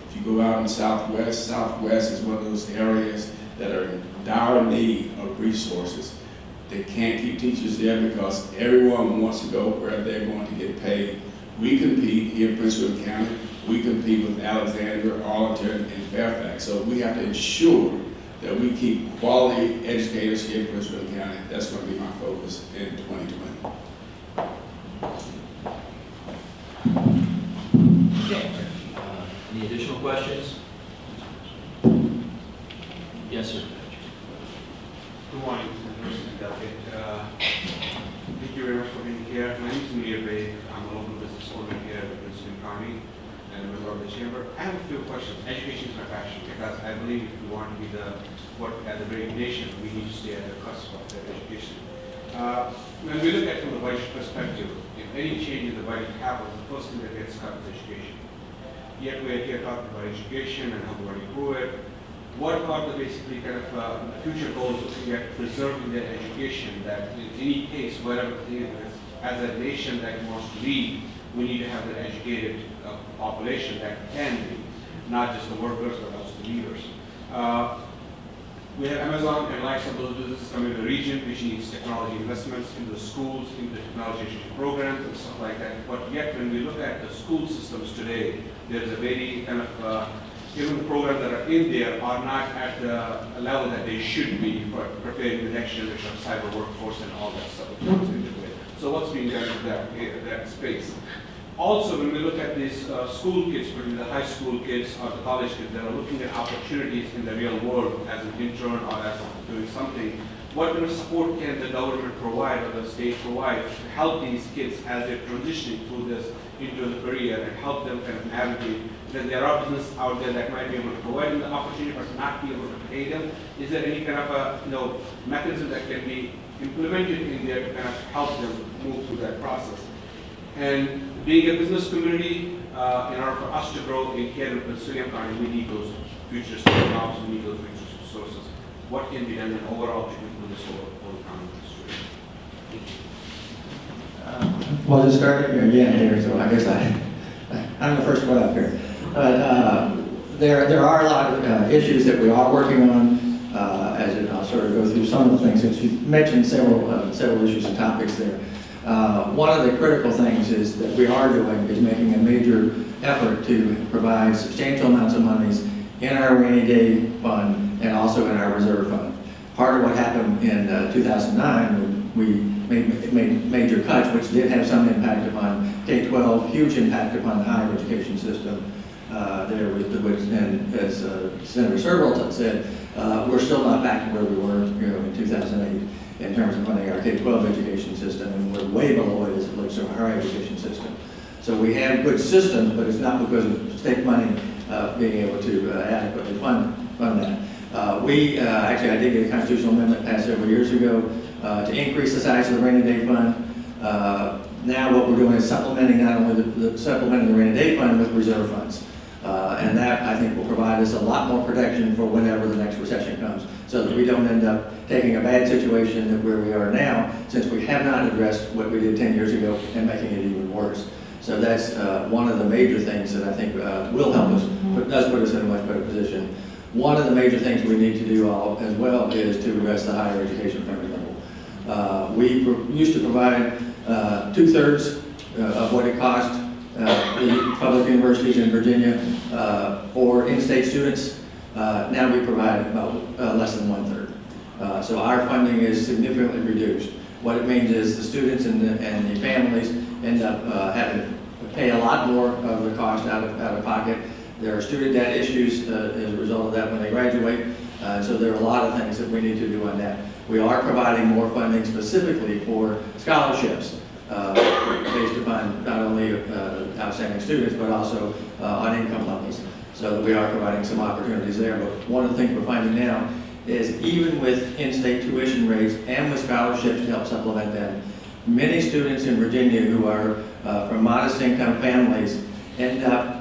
If you go out in Southwest, Southwest is one of those areas that are in dire need of resources. They can't keep teachers there because everyone wants to go where they're going to get paid. We compete here in Prince William County. We compete with Alexandria, Arlington, and Fairfax. So we have to ensure that we keep quality educators here in Prince William County. That's going to be my focus in 2020. Okay. Any additional questions? Yes, sir. Good morning, Mr. Delegate. Thank you very much for being here. My name is Muir. I'm a local business owner here at Prince William County and a member of the chamber. I have a few questions. Education is my passion, because I believe if we want to be at the very nation, we need to stay at the cusp of that education. When we look at it from the budget perspective, if any change in the budget happens, the first thing that gets cut is education. Yet we're here talking about education and how we want to improve it. What are the basically kind of future goals looking at preserving that education, that in any case, whatever the thing is, as a nation that wants to lead, we need to have an educated population that can lead, not just the workers, but also the leaders. We have Amazon and likes of those businesses coming to the region, which needs technology investments into the schools, into the technology programs and stuff like that. But yet when we look at the school systems today, there's a very kind of, even the programs that are in there are not at the level that they should be for preparing the next generation of cyber workforce and all that stuff that comes into it. So what's being done in that space? Also, when we look at these school kids, particularly the high school kids or the college kids that are looking at opportunities in the real world as an intern or as doing something, what kind of support can the government provide or the state provide to help these kids as they're transitioning through this into the career and help them kind of navigate? Because there are businesses out there that might be able to provide them the opportunity but not be able to pay them. Is there any kind of a mechanism that can be implemented in there to kind of help them move through that process? And being a business community, in order for us to grow in here in Prince William County, we need those future jobs, we need those future sources. What can be done overall to improve this whole county industry? Well, just starting again here, so I guess I'm the first one up here. But there are a lot of issues that we are working on. I'll sort of go through some of the things, since you mentioned several issues and topics there. One of the critical things is that we are doing is making a major effort to provide substantial amounts of monies in our rainy day fund and also in our reserve fund. Part of what happened in 2009 when we made major cuts, which did have some impact upon K-12, huge impact upon the higher education system. And as Senator Surovell said, we're still not back to where we were in 2008 in terms of funding our K-12 education system, and we're way below it as it looks to our higher education system. So we have good systems, but it's not because of state money being able to adequately fund that. I did get a constitutional amendment passed several years ago to increase the size of the rainy day fund. Now what we're doing is supplementing not only supplementing the rainy day fund with reserve funds. And that, I think, will provide us a lot more protection for whenever the next recession comes, so that we don't end up taking a bad situation where we are now, since we have not addressed what we did 10 years ago and making it even worse. So that's one of the major things that I think will help us, but does put us in a much better position. One of the major things we need to do as well is to address the higher education funding level. We used to provide 2/3 of what it cost the public universities in Virginia for in-state students. Now we provide about less than 1/3. So our funding is significantly reduced. What it means is the students and the families end up having to pay a lot more of the cost out of pocket. There are student debt issues as a result of that when they graduate. So there are a lot of things that we need to do on that. We are providing more funding specifically for scholarships based upon not only outstanding students, but also on income levels. So we are providing some opportunities there. But one of the things we're finding now is even with in-state tuition rates and with scholarships to help supplement them, many students in Virginia who are from modest income families end up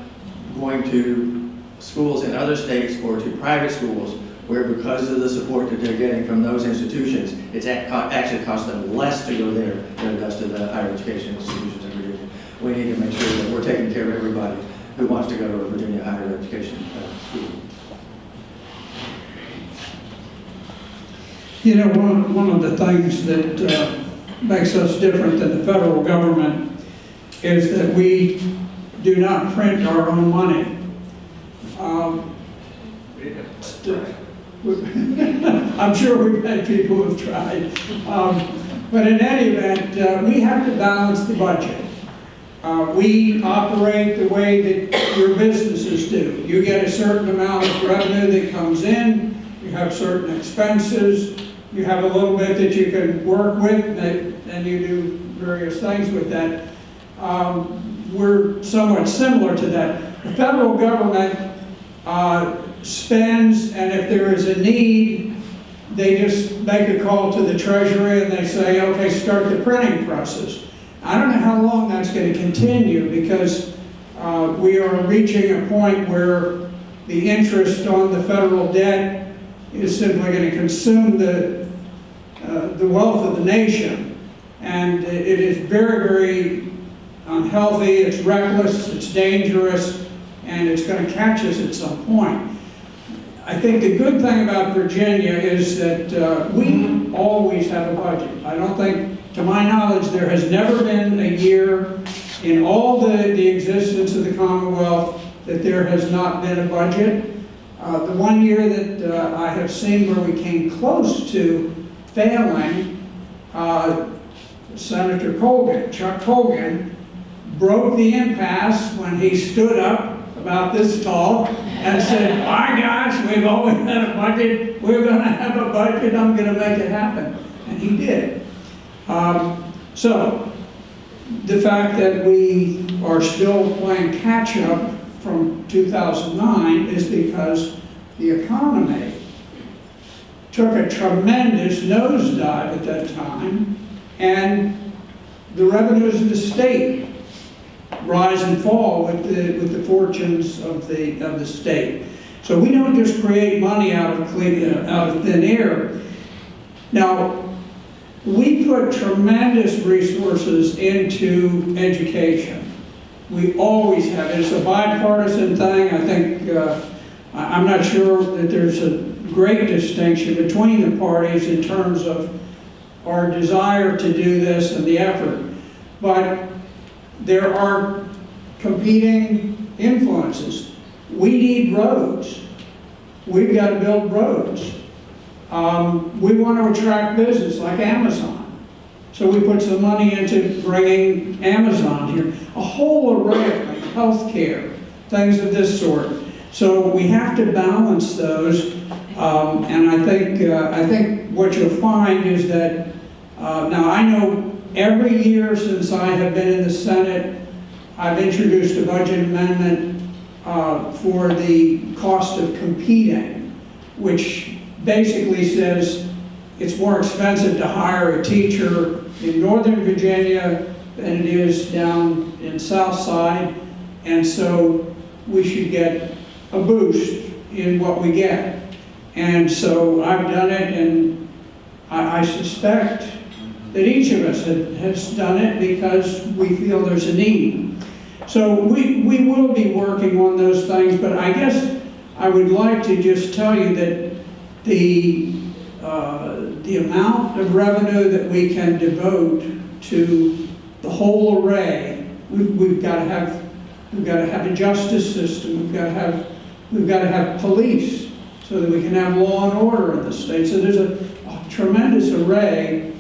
going to schools in other states or to private schools where, because of the support that they're getting from those institutions, it's actually costs them less to go there than it does to the higher education institutions in Virginia. We need to make sure that we're taking care of everybody who wants to go to a Virginia higher education school. You know, one of the things that makes us different than the federal government is that we do not print our own money. I'm sure we've had people who have tried. But in any event, we have to balance the budget. We operate the way that your businesses do. You get a certain amount of revenue that comes in, you have certain expenses, you have a little bit that you can work with, and you do various things with that. We're somewhat similar to that. The federal government spends, and if there is a need, they just make a call to the Treasury and they say, okay, start the printing presses. I don't know how long that's going to continue, because we are reaching a point where the interest on the federal debt is simply going to consume the wealth of the nation. And it is very, very unhealthy, it's reckless, it's dangerous, and it's going to catch us at some point. I think the good thing about Virginia is that we always have a budget. I don't think, to my knowledge, there has never been a year in all the existence of the Commonwealth that there has not been a budget. The one year that I have seen where we came close to failing, Senator Colgan, Chuck Colgan, broke the impasse when he stood up about this tall, and said, my gosh, we've always had a budget, we're gonna have a budget, I'm gonna make it happen. And he did. So, the fact that we are still playing catch-up from 2009 is because the economy took a tremendous nosedive at that time, and the revenues of the state rise and fall with the fortunes of the state. So we don't just create money out of thin air. Now, we put tremendous resources into education. We always have. It's a bipartisan thing. I think, I'm not sure that there's a great distinction between the parties in terms of our desire to do this and the effort. But there are competing influences. We need roads. We've got to build roads. We want to attract business like Amazon. So we put some money into bringing Amazon here. A whole array of things, healthcare, things of this sort. So we have to balance those. And I think what you'll find is that, now I know every year since I have been in the Senate, I've introduced a budget amendment for the cost of competing, which basically says it's more expensive to hire a teacher in Northern Virginia than it is down in South Side, and so we should get a boost in what we get. And so I've done it, and I suspect that each of us has done it because we feel there's a need. So we will be working on those things, but I guess I would like to just tell you that the amount of revenue that we can devote to the whole array, we've got to have a justice system, we've got to have police so that we can have law and order in the state. So there's a tremendous array,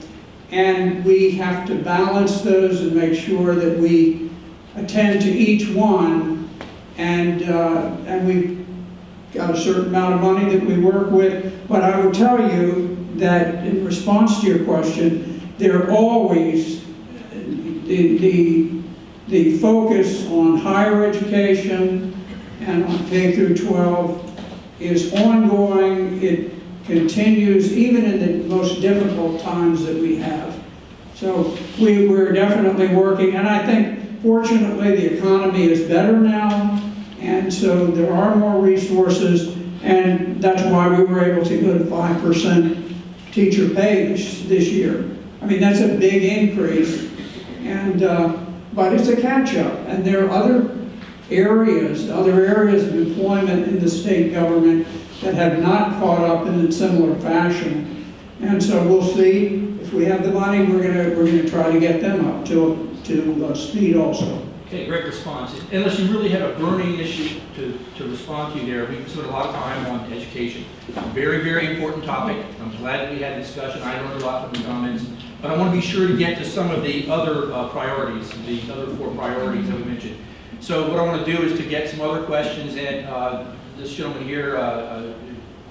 and we have to balance those and make sure that we attend to each one, and we've got a certain amount of money that we work with. But I would tell you that in response to your question, there always the focus on higher education and on K through 12 is ongoing. It continues even in the most difficult times that we have. So we're definitely working, and I think fortunately the economy is better now, and so there are more resources, and that's why we were able to go to 5% teacher pay this year. I mean, that's a big increase, and but it's a catch-up, and there are other areas of employment in the state government that have not caught up in a similar fashion, and so we'll see if we have the money. We're gonna try to get them up to speed also. Okay, great response. Unless you really have a burning issue to respond to there, we spent a lot of time on education. Very, very important topic. I'm glad that we had a discussion. I learned a lot from the comments. But I want to be sure to get to some of the other priorities, the other 4 priorities that we mentioned. So what I want to do is to get some other questions in. This gentleman here,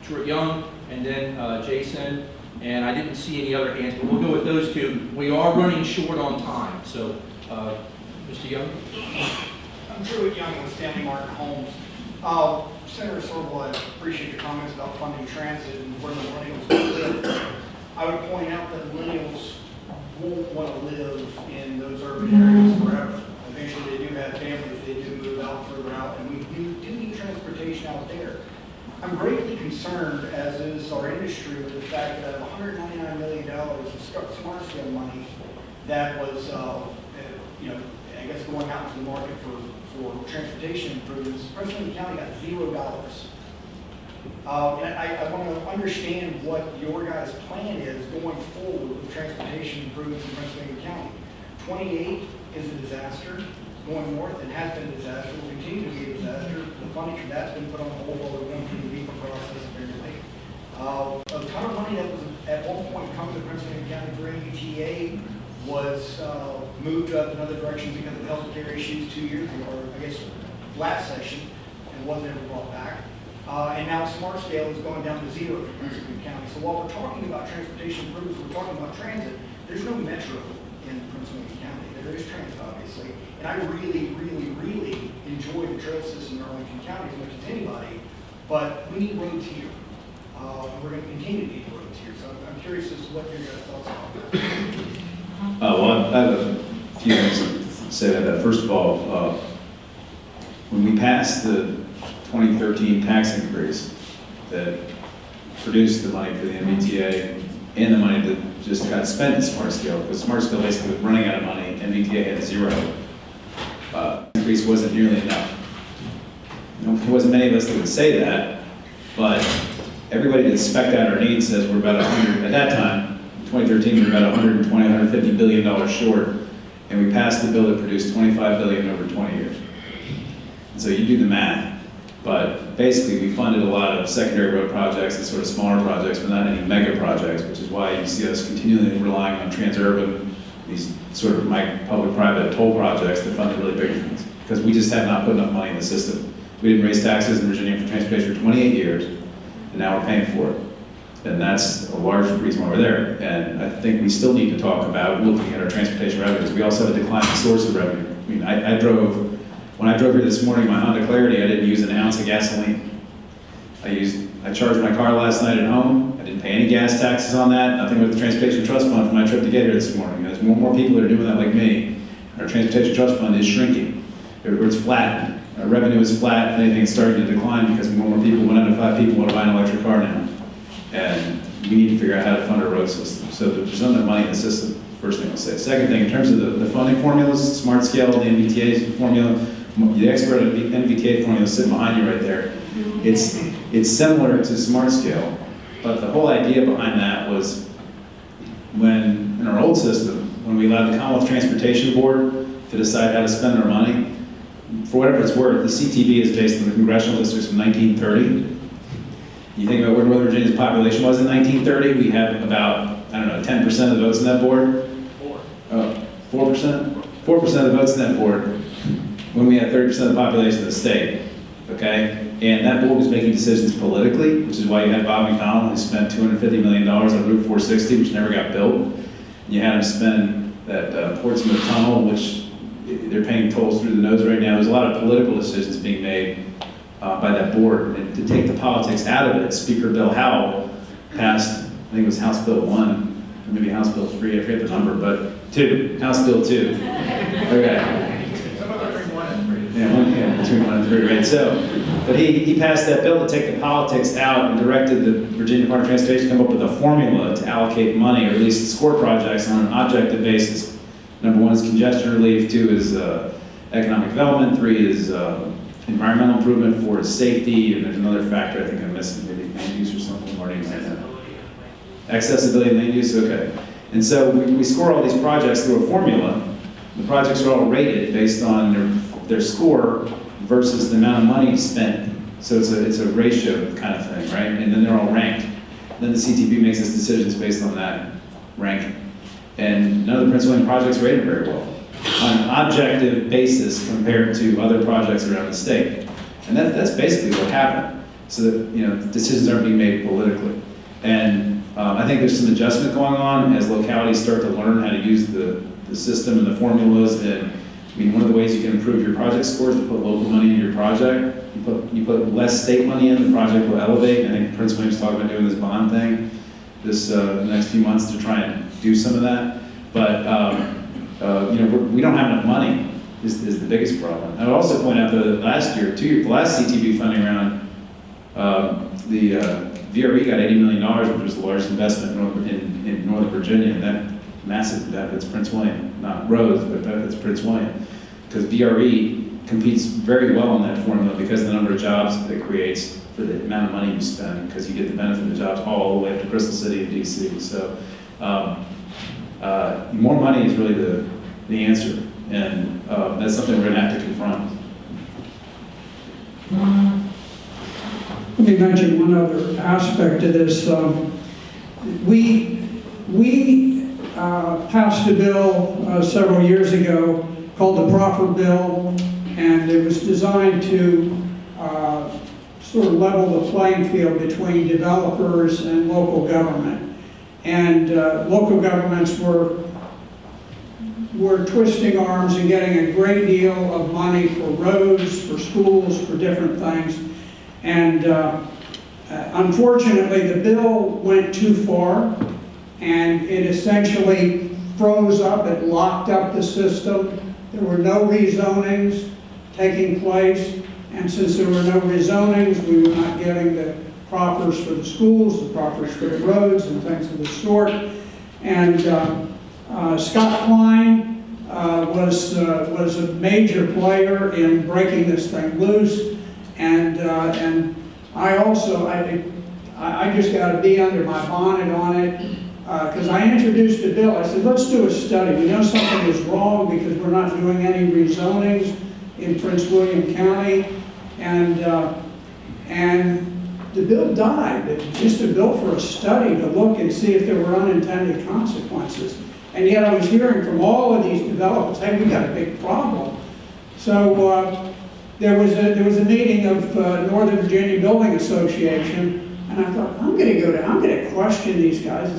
Stuart Young, and then Jason, and I didn't see any other hands, but we'll go with those 2. We are running short on time, so Mr. Young? I'm Stuart Young with Stanley Martin Homes. Senator Surovell, I appreciate your comments about funding transit and where the millennials live. I would point out that millennials won't want to live in those urban areas forever. Eventually they do have families, they do move out further out, and we do need transportation out there. I'm greatly concerned, as is our industry, with the fact that $199 million of smart scale money that was, I guess going out into the market for transportation improvements, Prince William County got $0. And I want to understand what your guys' plan is going forward with transportation improvements in Prince William County. 28 is a disaster. Going north, it has been a disaster. Will continue to be a disaster. The funding for that's been put on hold while we're going through the legal process apparently. A ton of money that was at one point coming to Prince William County for ATA was moved up another direction because of healthcare issues 2 years ago, or I guess last session. and wasn't ever brought back. And now smart scale is going down to 0 in Prince William County. So while we're talking about transportation improvements, we're talking about transit, there's no metro in Prince William County. There is transit, obviously. And I really, really, really enjoy the trail system in Arlington County as much as anybody, but we need roads here. We're going to continue to need roads here. So I'm curious as to what your guys' thoughts are. Well, I have a few things to say about that. First of all, when we passed the 2013 tax increase that produced the money for the MBTA and the money that just got spent in Smart Scale, because Smart Scale basically was running out of money, MBTA had 0. Increase wasn't nearly enough. There wasn't many of us that would say that, but everybody that spec'd out our needs says we're about 100, at that time, 2013, we were about 120, $150 billion short, and we passed the bill that produced $25 billion over 20 years. And so you do the math, but basically we funded a lot of secondary road projects and sort of smaller projects, but not any mega projects, which is why you see us continually relying on transurban, these sort of public-private toll projects that fund the really big things, because we just have not put enough money in the system. We didn't raise taxes in Virginia for transportation for 28 years, and now we're paying for it. And that's a large reason why we're there. And I think we still need to talk about looking at our transportation revenues. We also have a declining source of revenue. I mean, when I drove here this morning, my Honda Clarity, I didn't use an ounce of gasoline. I charged my car last night at home. I didn't pay any gas taxes on that, nothing with the Transportation Trust Fund for my trip to get here this morning. There's more and more people that are doing that like me. Our Transportation Trust Fund is shrinking, or it's flat. Our revenue is flat. If anything, it's starting to decline because more and more people, 1 out of 5 people want to buy an electric car now. And we need to figure out how to fund our road system. So there's not enough money in the system, first thing I'll say. Second thing, in terms of the funding formulas, Smart Scale, the MBTA formula, the expert of the MBTA formula is sitting behind you right there. It's similar to Smart Scale, but the whole idea behind that was when, in our old system, when we allowed the Commonwealth Transportation Board to decide how to spend our money, for whatever it's worth, the CTB is based on the congressional districts from 1930. You think about where Northern Virginia's population was in 1930, we have about, 10% of the votes in that board? 4%? 4% of the votes in that board when we had 30% of the population of the state, okay? And that board was making decisions politically, which is why you had Bob McDonnell, who spent $250 million on Route 460, which never got built. You had him spend that Portsmouth Tunnel, which they're paying tolls through the nose right now. There's a lot of political decisions being made by that board. And to take the politics out of it, Speaker Bill Howell passed, I think it was House Bill 1, or maybe House Bill 3, I forget the number, but 2, House Bill 2. Okay. Yeah, between 1 and 3, right? So, but he passed that bill to take the politics out and directed the Virginia Department of Transportation to come up with a formula to allocate money, or at least score projects on an objective basis. Number 1 is congestion relief, 2 is economic development, 3 is environmental improvement, 4 is safety, and there's another factor I think I'm missing, maybe land use or something, Marty might know. Accessibility and land use, okay. And so we score all these projects through a formula. The projects are all rated based on their score versus the amount of money spent. So it's a ratio kind of thing, right? And then they're all ranked. Then the CTP makes its decisions based on that ranking. And none of the Prince William projects rated very well on an objective basis compared to other projects around the state. And that's basically what happened. So that, decisions aren't being made politically. And I think there's some adjustment going on as localities start to learn how to use the system and the formulas. And one of the ways you can improve your project scores is to put local money into your project. You put less state money in, the project will elevate. I think Prince William's talking about doing this bond thing the next few months to try and do some of that. But we don't have enough money is the biggest problem. I would also point out that the last CTB funding round, the VRE got $80 million, which was the largest investment in Northern Virginia. And that massive benefits Prince William, not roads, but benefits Prince William. Because VRE competes very well in that formula because of the number of jobs that it creates for the amount of money you spend, because you get the benefit of the jobs all the way up to Crystal City and DC. So more money is really the answer, and that's something we're going to have to confront. Let me mention one other aspect of this. We passed a bill several years ago called the Proffer Bill, and it was designed to sort of level the playing field between developers and local government. And local governments were twisting arms and getting a great deal of money for roads, for schools, for different things. And unfortunately, the bill went too far, and it essentially froze up, it locked up the system. There were no rezonings taking place, and since there were no rezonings, we were not getting the proffers for the schools, the proffers for the roads, and things of the sort. And Scott Klein was a major player in breaking this thing loose, and I also, I just got to be under my bonnet on it, because I introduced a bill. I said, let's do a study. We know something is wrong because we're not doing any rezonings in Prince William County, and the bill died. It was just a bill for a study to look and see if there were unintended consequences. And yet I was hearing from all of these developers, hey, we got a big problem. So there was a meeting of Northern Virginia Building Association, and I thought, I'm going to question these guys.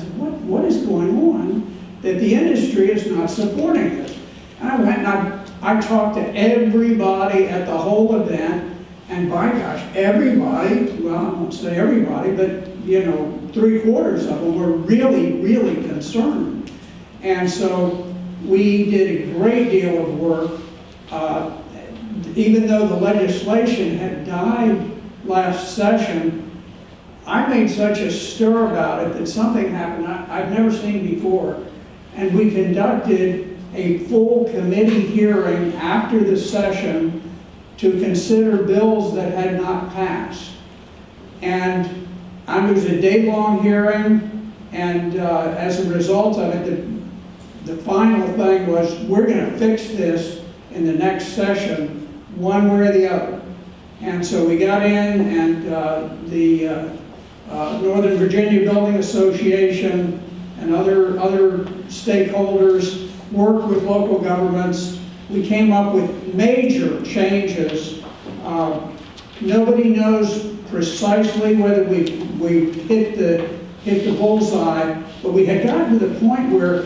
What is going on that the industry is not supporting this? And I went and I talked to everybody at the whole event, and by gosh, everybody, well, I won't say everybody, but 3/4 of them were really, really concerned. And so we did a great deal of work. Even though the legislation had died last session, I made such a stir about it that something happened I've never seen before. And we conducted a full committee hearing after the session to consider bills that had not passed. And it was a day-long hearing, and as a result of it, the final thing was, we're going to fix this in the next session, one way or the other. And so we got in, and the Northern Virginia Building Association and other stakeholders worked with local governments. We came up with major changes. Nobody knows precisely whether we hit the bullseye, but we had gotten to the point where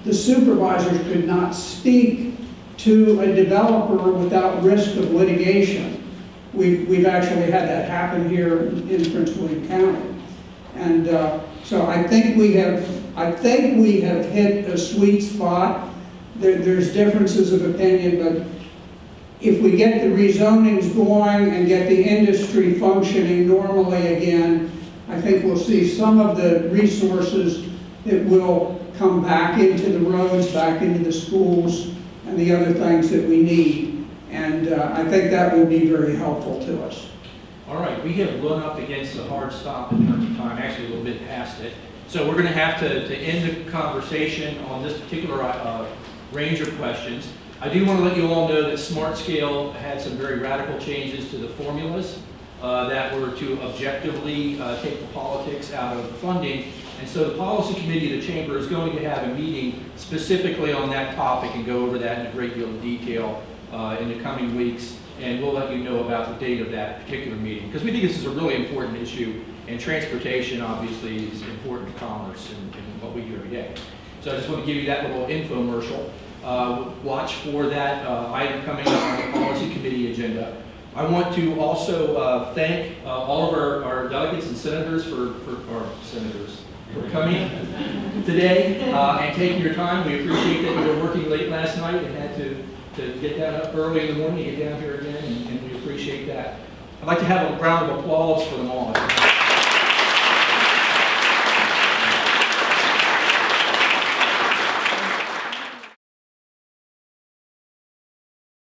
the supervisors could not speak to a developer without risk of litigation. We've actually had that happen here in Prince William County. And so I think we have hit a sweet spot. There's differences of opinion, but if we get the rezonings going and get the industry functioning normally again, I think we'll see some of the resources that will come back into the roads, back into the schools, and the other things that we need. And I think that will be very helpful to us. All right, we have run up against a hard stop in terms of time, actually a little bit past it. So we're going to have to end the conversation on this particular range of questions. I do want to let you all know that Smart Scale had some very radical changes to the formulas that were to objectively take the politics out of funding. And so the Policy Committee of the Chamber is going to have a meeting specifically on that topic and go over that in a great deal of detail in the coming weeks. And we'll let you know about the date of that particular meeting, because we think this is a really important issue, and transportation obviously is important to commerce and what we do every day. So I just want to give you that little infomercial. Watch for that item coming up on the Policy Committee agenda. I want to also thank all of our delegates and senators for coming today and taking your time. We appreciate that you were working late last night and had to get that up early in the morning to get down here again, and we appreciate that. I'd like to have a round of applause for them all.